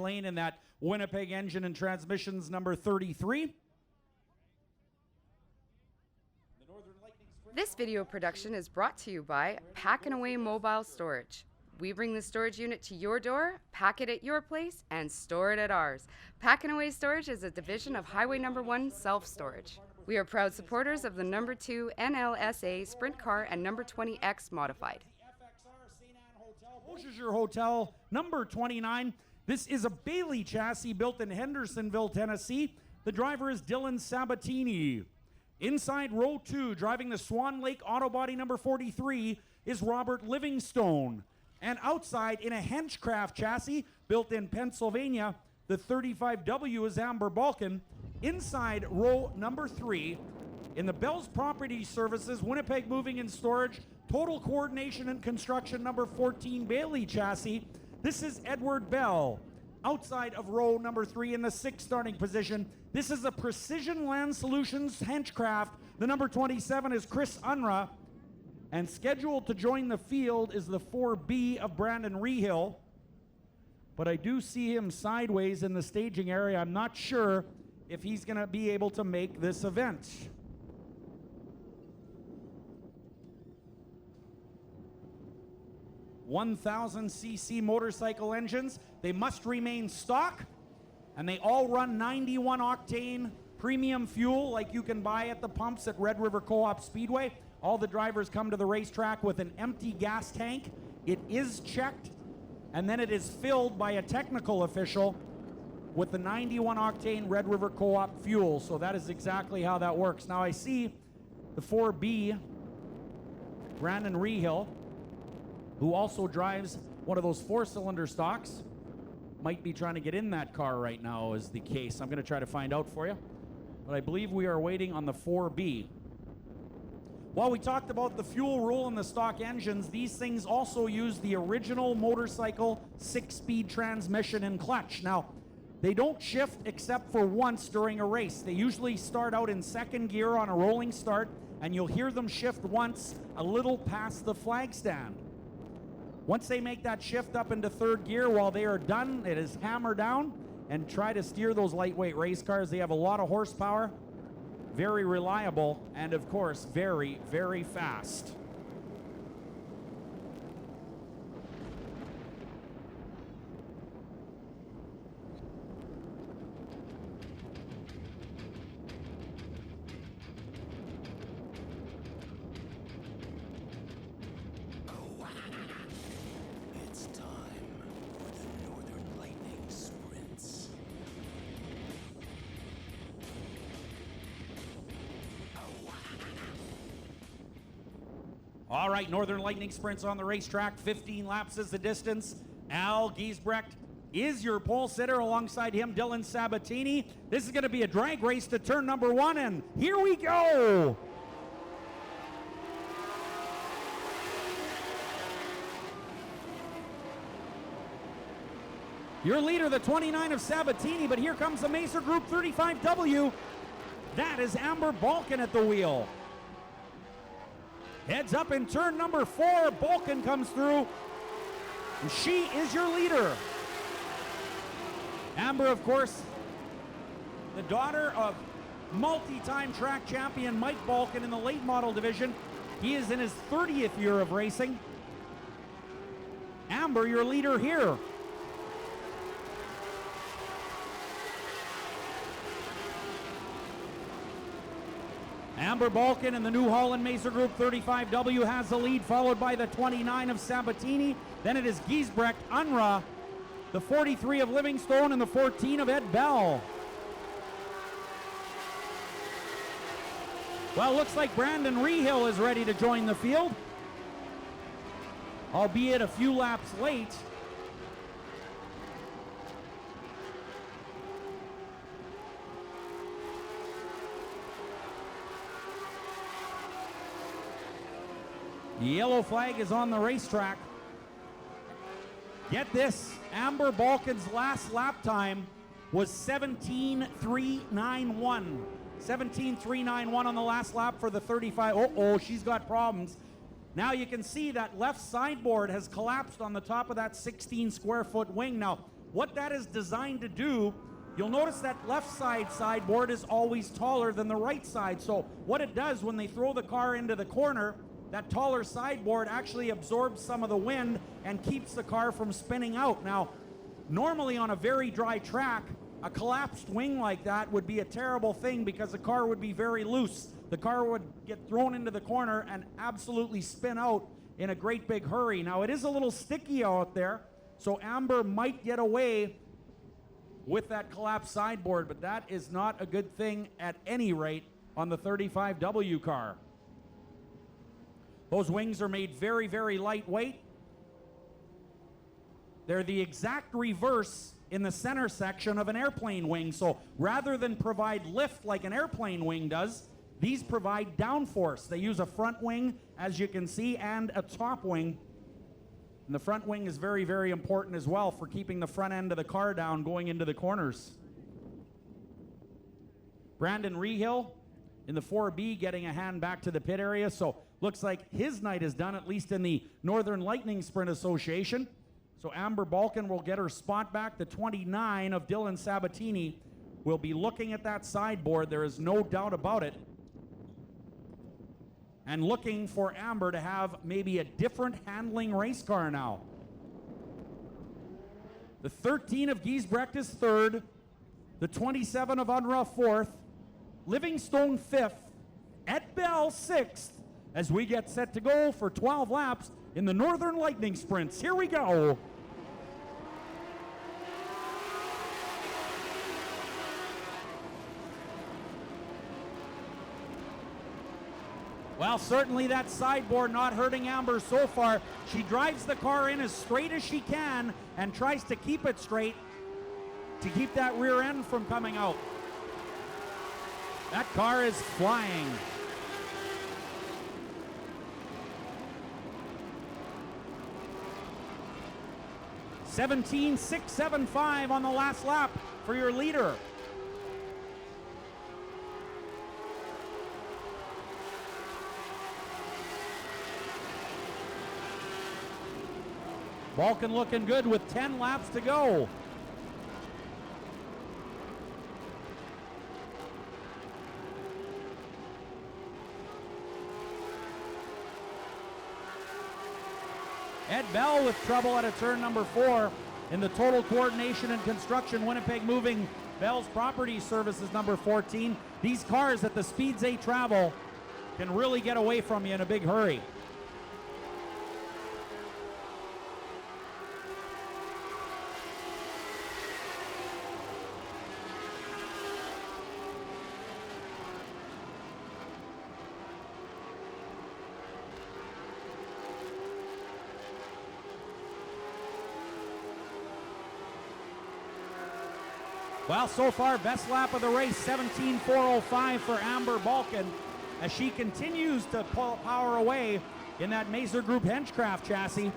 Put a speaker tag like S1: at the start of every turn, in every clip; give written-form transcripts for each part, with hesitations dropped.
S1: lane in that Winnipeg Engine and Transmissions number 33.
S2: This video production is brought to you by Pack and Away Mobile Storage. We bring the storage unit to your door, pack it at your place, and store it at ours. Pack and Away Storage is a division of Highway Number 1 Self-Storage. We are proud supporters of the number 2 NLSA Sprint Car and number 20X Modified.
S1: Beausejour Hotel, number 29. This is a Bailey chassis built in Hendersonville, Tennessee. The driver is Dylan Sabatini. Inside row 2, driving the Swan Lake Auto Body number 43, is Robert Livingstone. And outside, in a Henchcraft chassis built in Pennsylvania, the 35W is Amber Balkan. Inside row number 3, in the Bell's Property Services, Winnipeg Moving and Storage, Total Coordination and Construction number 14 Bailey chassis, this is Edward Bell. Outside of row number 3 in the 6th starting position, this is a Precision Land Solutions Henchcraft. The number 27 is Chris Unruh. And scheduled to join the field is the 4B of Brandon Rehill. But I do see him sideways in the staging area. I'm not sure if he's going to be able to make this event. (1,000cc) motorcycle engines. They must remain stock, and they all run 91 octane premium fuel like you can buy at the pumps at Red River Co-op Speedway. All the drivers come to the racetrack with an empty gas tank. It is checked, and then it is filled by a technical official with the 91 octane Red River Co-op fuel. So that is exactly how that works. Now I see the 4B, Brandon Rehill, who also drives one of those 4-cylinder stocks, might be trying to get in that car right now is the case. I'm going to try to find out for you. But I believe we are waiting on the 4B. While we talked about the fuel rule and the stock engines, these things also use the original motorcycle 6-speed transmission and clutch. Now, they don't shift except for once during a race. They usually start out in 2nd gear on a rolling start, and you'll hear them shift once a little past the flag stand. Once they make that shift up into 3rd gear, while they are done, it is hammer down and try to steer those lightweight race cars. They have a lot of horsepower, very reliable, and of course, very, very fast. All right, Northern Lightning Sprints on the racetrack. 15 laps is the distance. Al Giesbrecht is your pole sitter. Alongside him, Dylan Sabatini. This is going to be a drag race to turn number 1, and here we go. Your leader, the 29 of Sabatini, but here comes the Macer Group 35W. That is Amber Balkan at the wheel. Heads up in turn number 4. Balkan comes through, and she is your leader. Amber, of course, the daughter of multi-time track champion Mike Balkan in the late model division. He is in his 30th year of racing. Amber, your leader here. Amber Balkan in the New Holland Macer Group 35W has the lead, followed by the 29 of Sabatini. Then it is Giesbrecht, Unruh, the 43 of Livingstone, and the 14 of Ed Bell. Well, looks like Brandon Rehill is ready to join the field, albeit a few laps late. The yellow flag is on the racetrack. Get this, Amber Balkan's last lap time was 17.391. 17.391 on the last lap for the 35. Oh, she's got problems. Now you can see that left sideboard has collapsed on the top of that 16 square foot wing. Now, what that is designed to do, you'll notice that left side sideboard is always taller than the right side. So what it does when they throw the car into the corner, that taller sideboard actually absorbs some of the wind and keeps the car from spinning out. Now, normally on a very dry track, a collapsed wing like that would be a terrible thing because the car would be very loose. The car would get thrown into the corner and absolutely spin out in a great big hurry. Now, it is a little sticky out there, so Amber might get away with that collapsed sideboard, but that is not a good thing at any rate on the 35W car. Those wings are made very, very lightweight. They're the exact reverse in the center section of an airplane wing. So rather than provide lift like an airplane wing does, these provide downforce. They use a front wing, as you can see, and a top wing. And the front wing is very, very important as well for keeping the front end of the car down going into the corners. Brandon Rehill in the 4B getting a hand back to the pit area. So looks like his night is done, at least in the Northern Lightning Sprint Association. So Amber Balkan will get her spot back. The 29 of Dylan Sabatini will be looking at that sideboard. There is no doubt about it. And looking for Amber to have maybe a different handling race car now. The 13 of Giesbrecht is third. The 27 of Unruh fourth. Livingstone fifth. Ed Bell sixth. As we get set to go for 12 laps in the Northern Lightning Sprints. Here we go. Well, certainly that sideboard not hurting Amber so far. She drives the car in as straight as she can and tries to keep it straight to keep that rear end from coming out. That car is flying. $17,675 on the last lap for your leader. Balkan looking good with 10 laps to go. Ed Bell with trouble at a turn number 4 in the Total Coordination and Construction Winnipeg Moving Bell's Property Services number 14. These cars at the speeds they travel can really get away from you in a big hurry. Well, so far, best lap of the race, 17,405 for Amber Balkan, as she continues to power away in that Mazer Group Henchcraft chassis.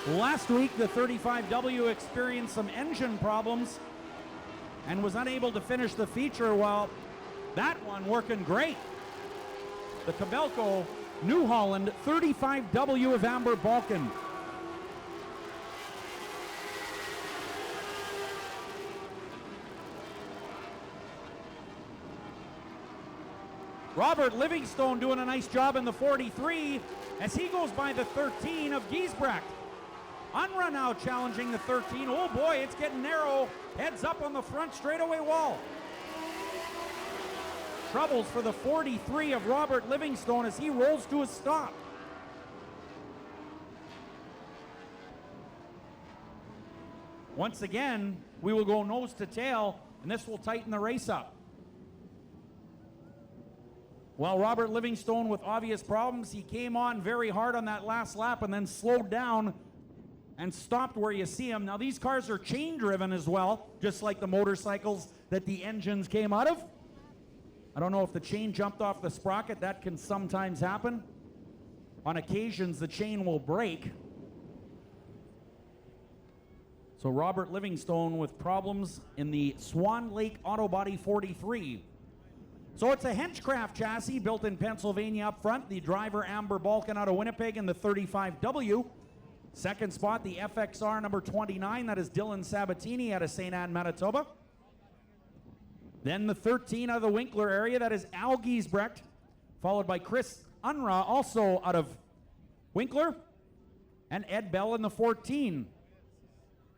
S1: Last week, the 35W experienced some engine problems and was unable to finish the feature. Well, that one working great. The Cabelco New Holland 35W of Amber Balkan. Robert Livingstone doing a nice job in the 43 as he goes by the 13 of Giesbrecht. Unruh now challenging the 13. Oh boy, it's getting narrow. Heads up on the front straightaway wall. Troubles for the 43 of Robert Livingstone as he rolls to a stop. Once again, we will go nose to tail, and this will tighten the race up. Well, Robert Livingstone with obvious problems. He came on very hard on that last lap and then slowed down and stopped where you see him. Now, these cars are chain driven as well, just like the motorcycles that the engines came out of. I don't know if the chain jumped off the sprocket. That can sometimes happen. On occasions, the chain will break. So Robert Livingstone with problems in the Swan Lake Auto Body 43 So it's a Henchcraft chassis built in Pennsylvania up front. The driver, Amber Balkan, out of Winnipeg in the 35W. Second spot, the FXR number 29. That is Dylan Sabatini out of St. Anne, Manitoba. Then the 13 out of the Winkler area. That is Al Giesbrecht, followed by Chris Unruh, also out of Winkler. And Ed Bell in the 14.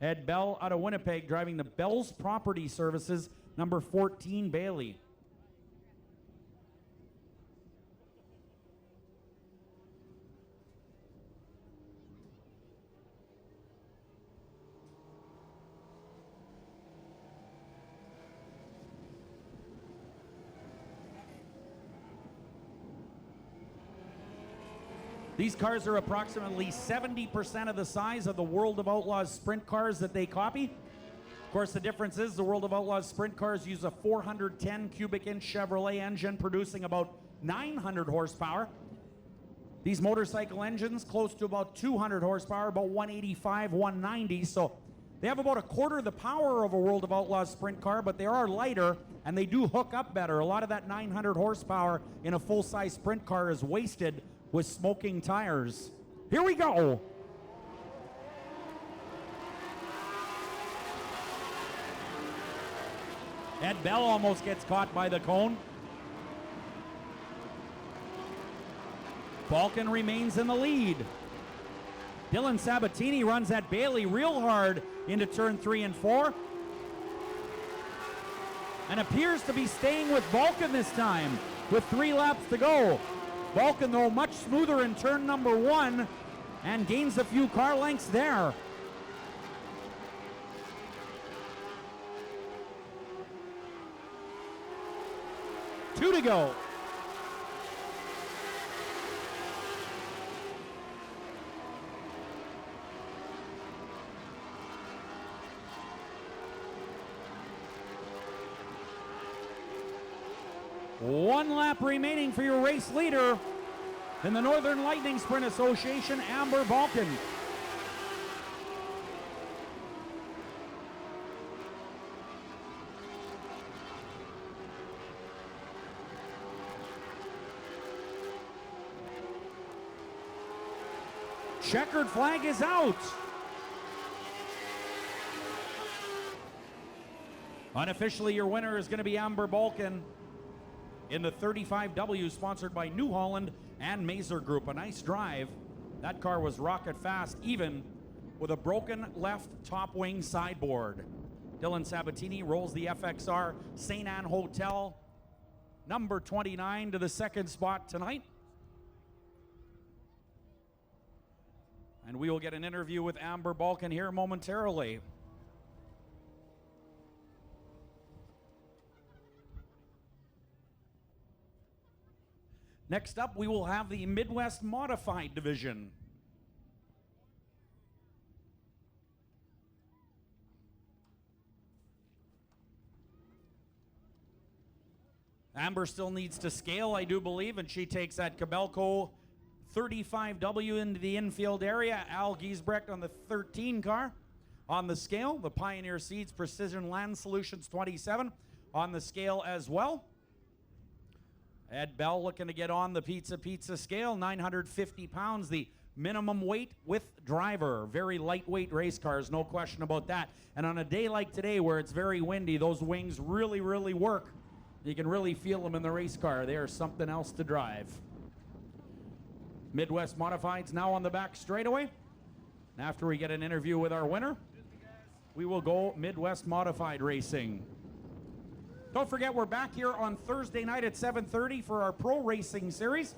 S1: Ed Bell out of Winnipeg, driving the Bell's Property Services, number 14 Bailey. These cars are approximately 70% of the size of the World of Outlaws sprint cars that they copy. Of course, the difference is the World of Outlaws sprint cars use a 410 cubic inch Chevrolet engine producing about 900 horsepower. These motorcycle engines close to about 200 horsepower, about 185, 190. So they have about a quarter of the power of a World of Outlaws sprint car, but they are lighter and they do hook up better. A lot of that 900 horsepower in a full-size sprint car is wasted with smoking tires. Here we go. Ed Bell almost gets caught by the cone. Balkan remains in the lead. Dylan Sabatini runs at Bailey real hard into turn 3 and 4. And appears to be staying with Balkan this time with 3 laps to go. Balkan, though, much smoother in turn number 1 and gains a few car lengths there. Two to go. One lap remaining for your race leader in the Northern Lightning Sprint Association, Amber Balkan. Checkered flag is out. Unofficially, your winner is going to be Amber Balkan in the 35W, sponsored by New Holland and Mazer Group. A nice drive. That car was rocket fast, even with a broken left top wing sideboard. Dylan Sabatini rolls the FXR St. Anne Hotel, number 29, to the second spot tonight. And we will get an interview with Amber Balkan here momentarily. Next up, we will have the Midwest Modified Division. Amber still needs to scale, I do believe, and she takes that Cabelco 35W into the infield area. Al Giesbrecht on the 13 car on the scale. The Pioneer Seeds Precision Land Solutions 27 on the scale as well. Ed Bell looking to get on the pizza scale, 950 pounds, the minimum weight with driver. Very lightweight race cars, no question about that. And on a day like today where it's very windy, those wings really, really work. You can really feel them in the race car. They are something else to drive. Midwest Modified's now on the back straightaway. And after we get an interview with our winner, we will go Midwest Modified Racing. Don't forget, we're back here on Thursday night at 7:30 for our Pro Racing Series.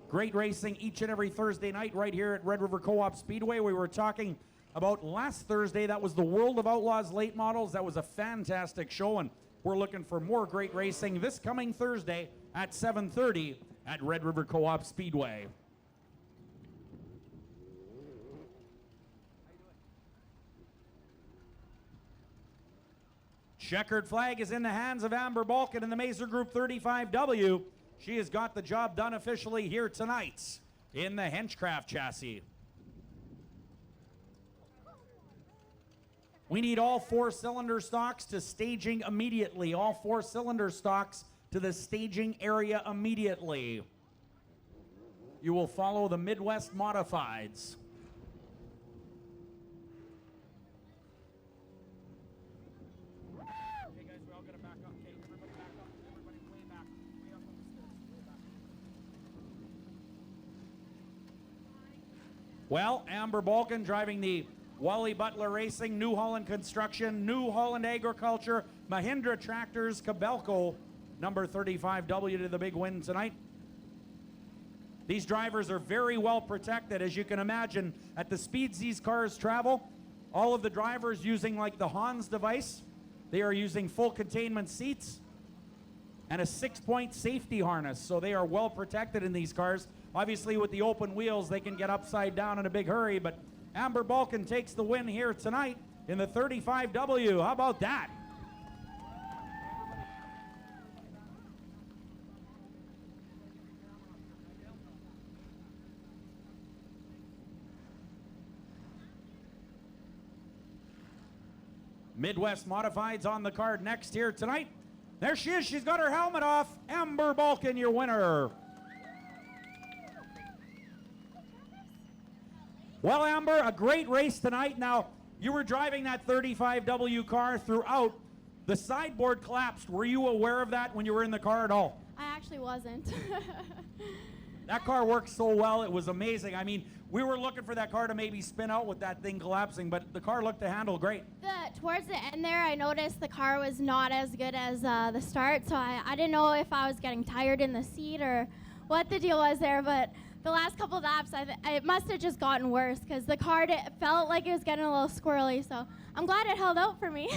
S1: Great racing each and every Thursday night right here at Red River Co-op Speedway. We were talking about last Thursday. That was the World of Outlaws late models. That was a fantastic show, and we're looking for more great racing this coming Thursday at 7:30 at Red River Co-op Speedway. Checkered flag is in the hands of Amber Balkan in the Mazer Group 35W. She has got the job done officially here tonight in the Henchcraft chassis. We need all 4 cylinder stocks to staging immediately. All 4 cylinder stocks to the staging area immediately. You will follow the Midwest Modifieds. Okay, guys, we all gotta back up. Okay, everybody back up. Everybody way back. Way up on the stairs. Way back. Well, Amber Balkan driving the Wally Butler Racing, New Holland Construction, New Holland Agriculture, Mahindra Tractors, Cabelco, number 35W to the big win tonight. These drivers are very well protected, as you can imagine. At the speeds these cars travel, all of the drivers using like the Hans device, they are using full containment seats and a 6-point safety harness, so they are well protected in these cars. Obviously, with the open wheels, they can get upside down in a big hurry, but Amber Balkan takes the win here tonight in the 35W. How about that? Midwest Modifieds on the card next here tonight. There she is. She's got her helmet off. Amber Balkan, your winner. Well, Amber, a great race tonight. Now, you were driving that 35W car throughout. The sideboard collapsed. Were you aware of that when you were in the car at all?
S3: I actually wasn't.
S1: That car worked so well. It was amazing. I mean, we were looking for that car to maybe spin out with that thing collapsing, but the car looked to handle great.
S3: Towards the end there, I noticed the car was not as good as the start, so I didn't know if I was getting tired in the seat or what the deal was there, but the last couple of laps, it must have just gotten worse because the car felt like it was getting a little squirrely, so I'm glad it held out for me.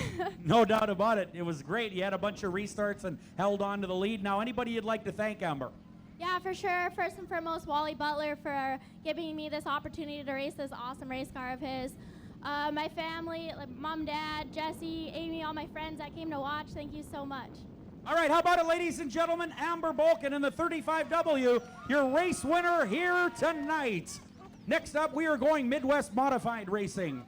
S1: No doubt about it. It was great. You had a bunch of restarts and held on to the lead. Now, anybody you'd like to thank, Amber?
S3: Yeah, for sure. First and foremost, Wally Butler for giving me this opportunity to race this awesome race car of his. My family, like Mom, Dad, Jesse, Amy, all my friends that came to watch, thank you so much.
S1: All right, how about it, ladies and gentlemen? Amber Balkan in the 35W, your race winner here tonight. Next up, we are going Midwest Modified Racing.